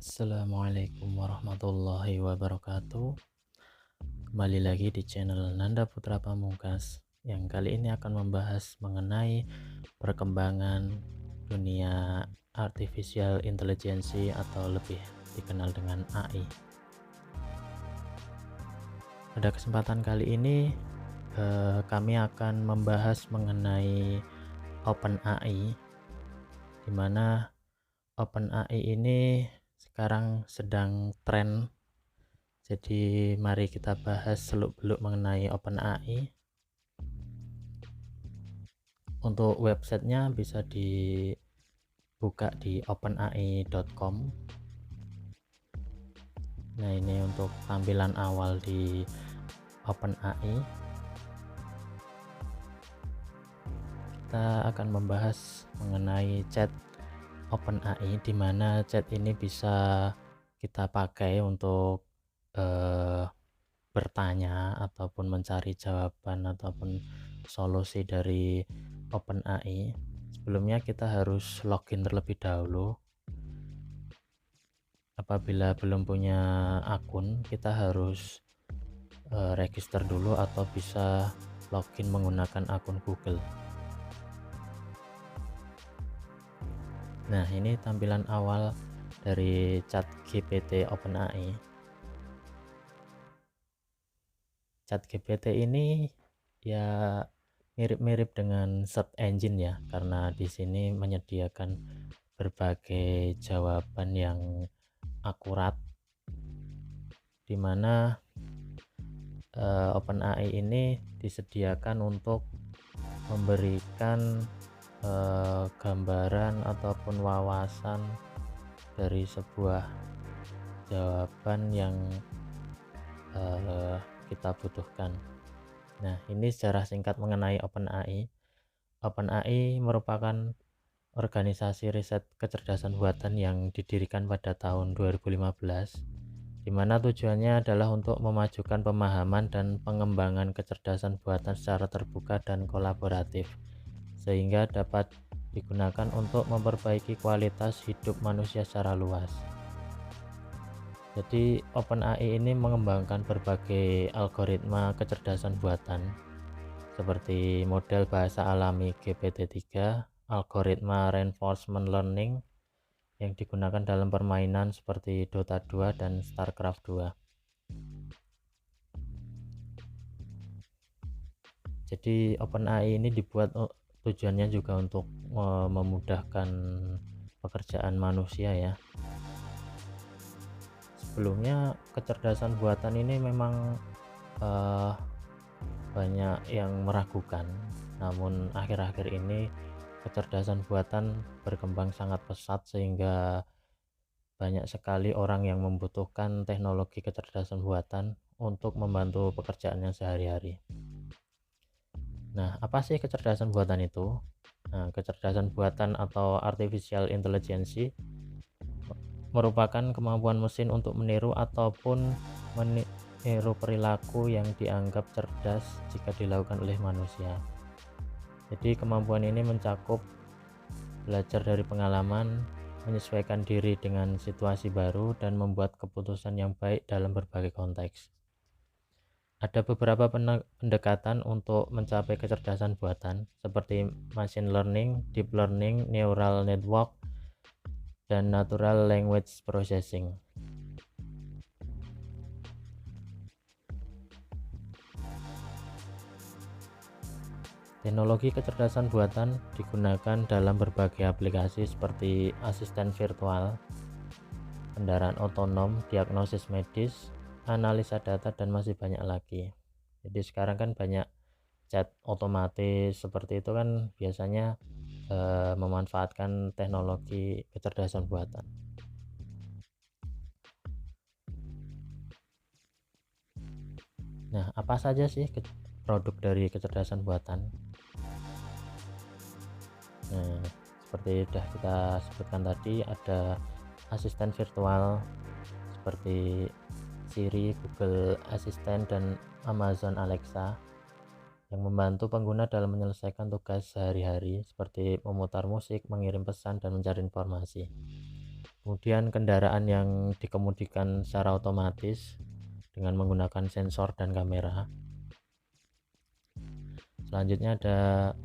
Assalamualaikum warahmatullahi wabarakatuh. Kembali lagi di channel Nanda Putra Pamungkas yang kali ini akan membahas mengenai perkembangan dunia artificial intelligence atau lebih dikenal dengan AI. Pada kesempatan kali ini kami akan membahas mengenai OpenAI, di mana OpenAI ini sekarang sedang tren. Jadi mari kita bahas seluk-beluk mengenai OpenAI. Untuk websitenya bisa dibuka di openai.com. Nah, ini untuk tampilan awal di OpenAI. Kita akan membahas mengenai chat OpenAI, di mana chat ini bisa kita pakai untuk bertanya ataupun mencari jawaban ataupun solusi dari OpenAI. Sebelumnya kita harus login terlebih dahulu. Apabila belum punya akun, kita harus register dulu atau bisa login menggunakan akun Google. Nah, ini tampilan awal dari ChatGPT OpenAI. ChatGPT ini ya mirip-mirip dengan search engine ya, karena di sini menyediakan berbagai jawaban yang akurat, di mana OpenAI ini disediakan untuk memberikan gambaran ataupun wawasan dari sebuah jawaban yang kita butuhkan. Nah, ini secara singkat mengenai OpenAI. OpenAI merupakan organisasi riset kecerdasan buatan yang didirikan pada tahun 2015, di mana tujuannya adalah untuk memajukan pemahaman dan pengembangan kecerdasan buatan secara terbuka dan kolaboratif, sehingga dapat digunakan untuk memperbaiki kualitas hidup manusia secara luas. Jadi OpenAI ini mengembangkan berbagai algoritma kecerdasan buatan seperti model bahasa alami GPT-3, algoritma reinforcement learning yang digunakan dalam permainan seperti Dota 2 dan StarCraft 2. Jadi OpenAI ini dibuat tujuannya juga untuk memudahkan pekerjaan manusia ya. Sebelumnya kecerdasan buatan ini memang banyak yang meragukan, namun akhir-akhir ini kecerdasan buatan berkembang sangat pesat sehingga banyak sekali orang yang membutuhkan teknologi kecerdasan buatan untuk membantu pekerjaannya sehari-hari. Nah, apa sih kecerdasan buatan itu? Nah, kecerdasan buatan atau artificial intelligence merupakan kemampuan mesin untuk meniru ataupun meniru perilaku yang dianggap cerdas jika dilakukan oleh manusia. Jadi kemampuan ini mencakup belajar dari pengalaman, menyesuaikan diri dengan situasi baru, dan membuat keputusan yang baik dalam berbagai konteks. Ada beberapa pendekatan untuk mencapai kecerdasan buatan seperti machine learning, deep learning, neural network, dan natural language processing. Teknologi kecerdasan buatan digunakan dalam berbagai aplikasi seperti asisten virtual, kendaraan otonom, diagnosis medis, analisa data, dan masih banyak lagi. Jadi sekarang kan banyak chat otomatis seperti itu kan biasanya memanfaatkan teknologi kecerdasan buatan. Nah, apa saja sih produk dari kecerdasan buatan? Nah, seperti sudah kita sebutkan tadi, ada asisten virtual seperti Siri, Google Assistant, dan Amazon Alexa yang membantu pengguna dalam menyelesaikan tugas sehari-hari seperti memutar musik, mengirim pesan, dan mencari informasi. Kemudian kendaraan yang dikemudikan secara otomatis dengan menggunakan sensor dan kamera. Selanjutnya ada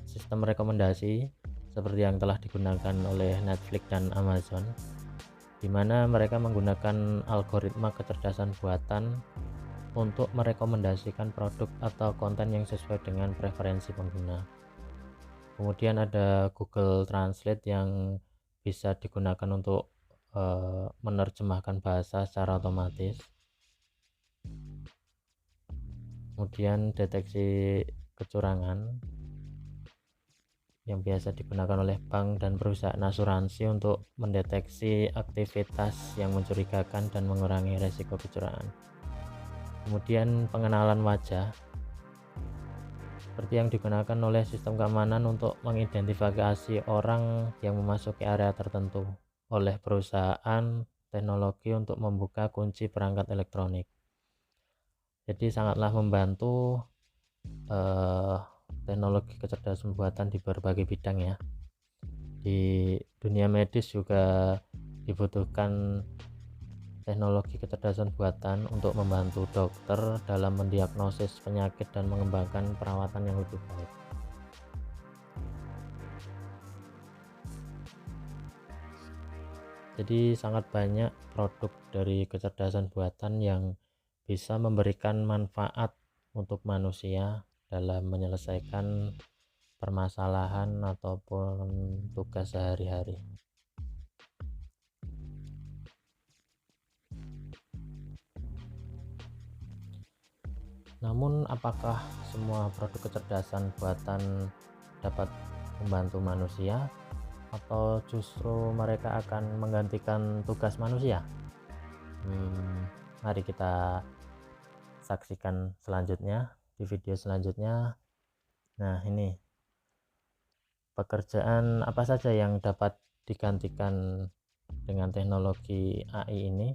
sistem rekomendasi seperti yang telah digunakan oleh Netflix dan Amazon, di mana mereka menggunakan algoritma kecerdasan buatan untuk merekomendasikan produk atau konten yang sesuai dengan preferensi pengguna. Kemudian ada Google Translate yang bisa digunakan untuk menerjemahkan bahasa secara otomatis. Kemudian deteksi kecurangan yang biasa digunakan oleh bank dan perusahaan asuransi untuk mendeteksi aktivitas yang mencurigakan dan mengurangi resiko kecurangan. Kemudian pengenalan wajah seperti yang digunakan oleh sistem keamanan untuk mengidentifikasi orang yang memasuki area tertentu oleh perusahaan teknologi untuk membuka kunci perangkat elektronik. Jadi sangatlah membantu teknologi kecerdasan buatan di berbagai bidang ya. Di dunia medis juga dibutuhkan teknologi kecerdasan buatan untuk membantu dokter dalam mendiagnosis penyakit dan mengembangkan perawatan yang lebih baik. Jadi sangat banyak produk dari kecerdasan buatan yang bisa memberikan manfaat untuk manusia dalam menyelesaikan permasalahan ataupun tugas sehari-hari. Namun apakah semua produk kecerdasan buatan dapat membantu manusia atau justru mereka akan menggantikan tugas manusia? Mari kita saksikan selanjutnya di video selanjutnya. Nah, ini pekerjaan apa saja yang dapat digantikan dengan teknologi AI ini.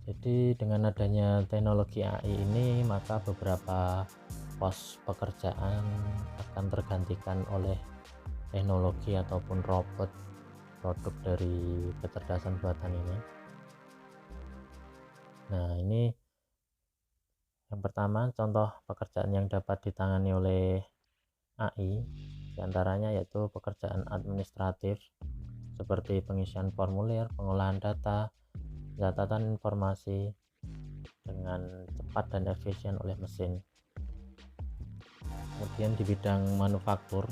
Jadi dengan adanya teknologi AI ini, maka beberapa pos pekerjaan akan tergantikan oleh teknologi ataupun robot produk dari kecerdasan buatan ini. Nah, ini yang pertama contoh pekerjaan yang dapat ditangani oleh AI, diantaranya yaitu pekerjaan administratif seperti pengisian formulir, pengolahan data, catatan informasi dengan cepat dan efisien oleh mesin. Kemudian di bidang manufaktur,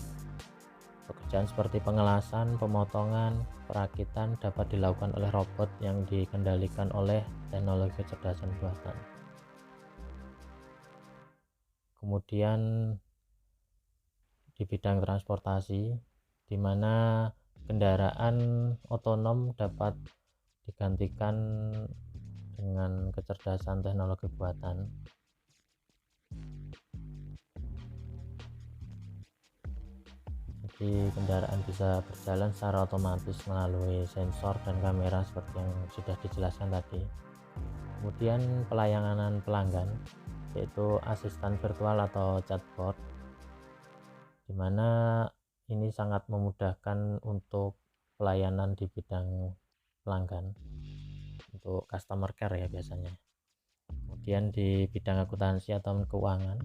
pekerjaan seperti pengelasan, pemotongan, perakitan dapat dilakukan oleh robot yang dikendalikan oleh teknologi kecerdasan buatan. Kemudian di bidang transportasi, di mana kendaraan otonom dapat digantikan dengan kecerdasan teknologi buatan. Jadi kendaraan bisa berjalan secara otomatis melalui sensor dan kamera seperti yang sudah dijelaskan tadi. Kemudian pelayanan pelanggan, yaitu asisten virtual atau chatbot, dimana ini sangat memudahkan untuk pelayanan di bidang pelanggan untuk customer care ya biasanya. Kemudian di bidang akuntansi atau keuangan,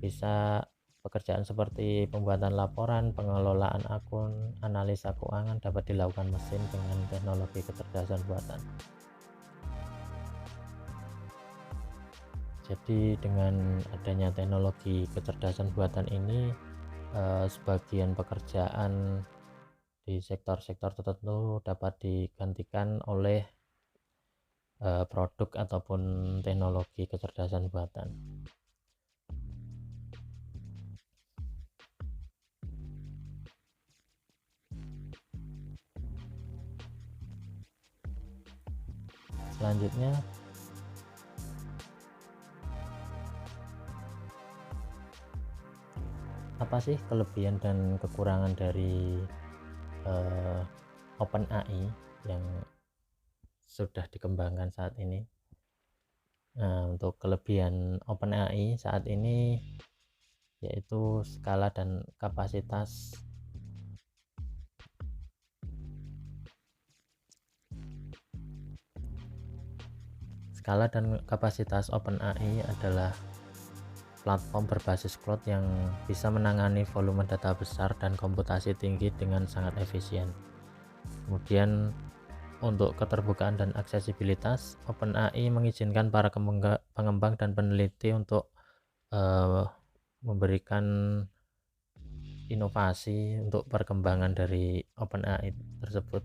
bisa pekerjaan seperti pembuatan laporan, pengelolaan akun, analisa keuangan dapat dilakukan mesin dengan teknologi kecerdasan buatan. Jadi dengan adanya teknologi kecerdasan buatan ini, sebagian pekerjaan di sektor-sektor tertentu dapat digantikan oleh produk ataupun teknologi kecerdasan buatan. Selanjutnya, apa sih kelebihan dan kekurangan dari OpenAI yang sudah dikembangkan saat ini? Nah, untuk kelebihan OpenAI saat ini yaitu skala dan kapasitas. Skala dan kapasitas OpenAI adalah platform berbasis cloud yang bisa menangani volume data besar dan komputasi tinggi dengan sangat efisien. Kemudian untuk keterbukaan dan aksesibilitas, OpenAI mengizinkan para pengembang dan peneliti untuk memberikan inovasi untuk perkembangan dari OpenAI tersebut.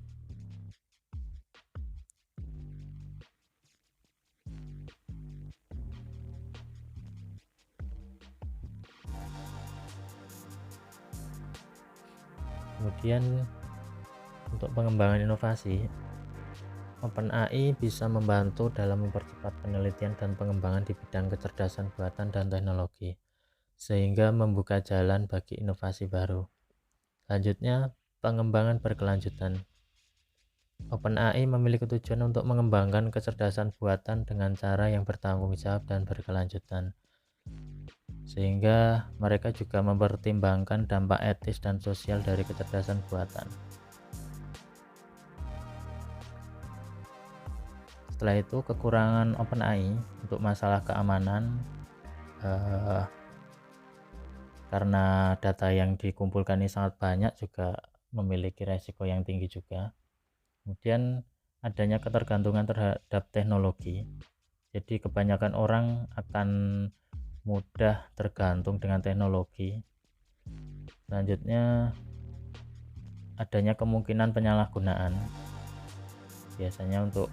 Kemudian untuk pengembangan inovasi, OpenAI bisa membantu dalam mempercepat penelitian dan pengembangan di bidang kecerdasan buatan dan teknologi, sehingga membuka jalan bagi inovasi baru. Selanjutnya, pengembangan berkelanjutan. OpenAI memiliki tujuan untuk mengembangkan kecerdasan buatan dengan cara yang bertanggung jawab dan berkelanjutan, sehingga mereka juga mempertimbangkan dampak etis dan sosial dari kecerdasan buatan. Setelah itu, kekurangan OpenAI untuk masalah keamanan, karena data yang dikumpulkan ini sangat banyak, juga memiliki resiko yang tinggi juga. Kemudian adanya ketergantungan terhadap teknologi, jadi kebanyakan orang akan mudah tergantung dengan teknologi. Selanjutnya, adanya kemungkinan penyalahgunaan, biasanya untuk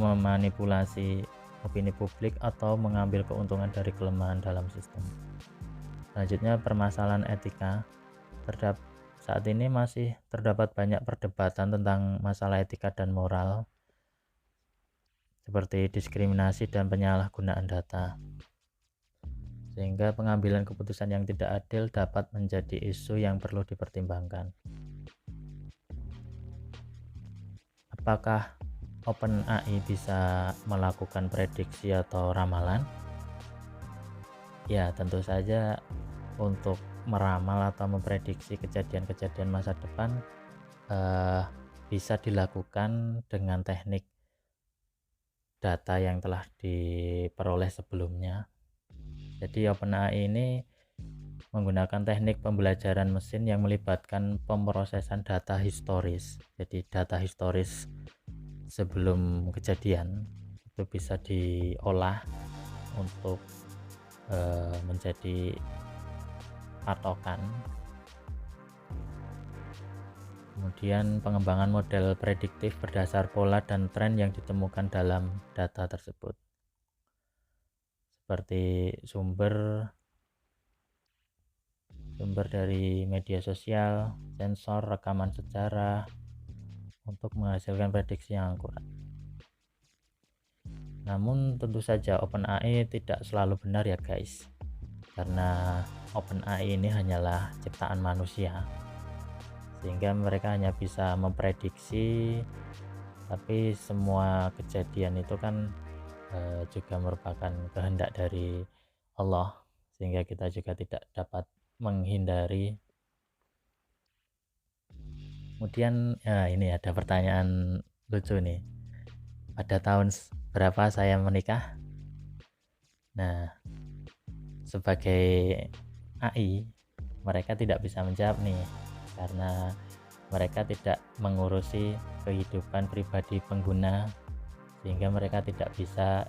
memanipulasi opini publik atau mengambil keuntungan dari kelemahan dalam sistem. Selanjutnya, permasalahan etika. Saat ini masih terdapat banyak perdebatan tentang masalah etika dan moral, seperti diskriminasi dan penyalahgunaan data, sehingga pengambilan keputusan yang tidak adil dapat menjadi isu yang perlu dipertimbangkan. Apakah OpenAI bisa melakukan prediksi atau ramalan? Ya, tentu saja untuk meramal atau memprediksi kejadian-kejadian masa depan bisa dilakukan dengan teknik data yang telah diperoleh sebelumnya. Jadi OpenAI ini menggunakan teknik pembelajaran mesin yang melibatkan pemrosesan data historis. Jadi data historis sebelum kejadian itu bisa diolah untuk menjadi patokan. Kemudian pengembangan model prediktif berdasar pola dan tren yang ditemukan dalam data tersebut, seperti sumber dari media sosial, sensor, rekaman sejarah, untuk menghasilkan prediksi yang akurat. Namun tentu saja OpenAI tidak selalu benar ya guys, karena OpenAI ini hanyalah ciptaan manusia, sehingga mereka hanya bisa memprediksi, tapi semua kejadian itu kan juga merupakan kehendak dari Allah, sehingga kita juga tidak dapat menghindari. Kemudian ini ada pertanyaan lucu nih, pada tahun berapa saya menikah? Nah, sebagai AI mereka tidak bisa menjawab nih, karena mereka tidak mengurusi kehidupan pribadi pengguna, sehingga mereka tidak bisa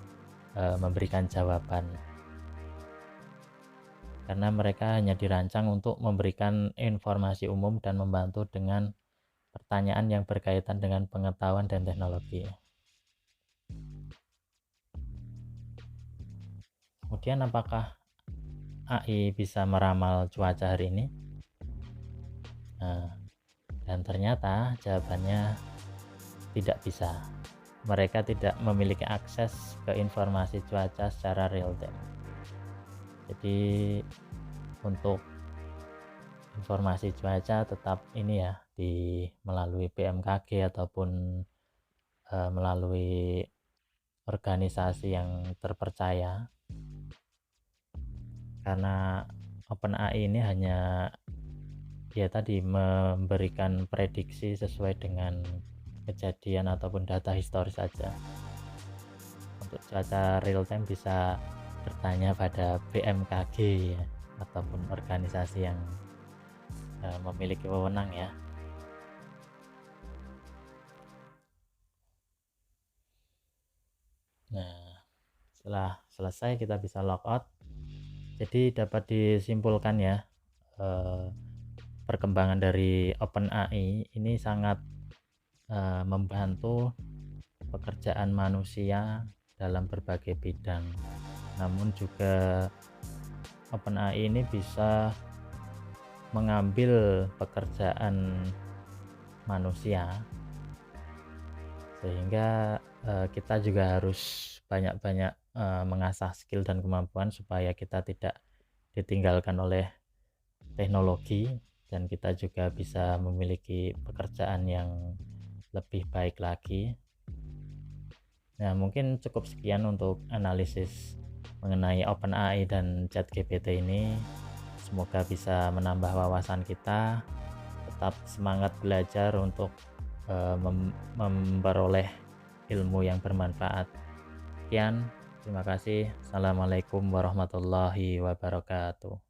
memberikan jawaban, karena mereka hanya dirancang untuk memberikan informasi umum dan membantu dengan pertanyaan yang berkaitan dengan pengetahuan dan teknologi. Kemudian, apakah AI bisa meramal cuaca hari ini? Nah, dan ternyata jawabannya tidak bisa. Mereka tidak memiliki akses ke informasi cuaca secara real time. Jadi untuk informasi cuaca tetap ini ya, melalui BMKG ataupun melalui organisasi yang terpercaya. karena OpenAI ini hanya ya tadi memberikan prediksi sesuai dengan kejadian ataupun data historis saja. Untuk cuaca real time bisa bertanya pada BMKG ya, ataupun organisasi yang memiliki wewenang ya. Nah, setelah selesai kita bisa logout. Jadi dapat disimpulkan ya, perkembangan dari OpenAI ini sangat membantu pekerjaan manusia dalam berbagai bidang. Namun juga OpenAI ini bisa mengambil pekerjaan manusia, sehingga kita juga harus banyak-banyak mengasah skill dan kemampuan supaya kita tidak ditinggalkan oleh teknologi dan kita juga bisa memiliki pekerjaan yang lebih baik lagi. Nah, mungkin cukup sekian untuk analisis mengenai OpenAI dan ChatGPT ini. Semoga bisa menambah wawasan kita, tetap semangat belajar untuk memperoleh ilmu yang bermanfaat. Sekian, terima kasih. Assalamualaikum warahmatullahi wabarakatuh.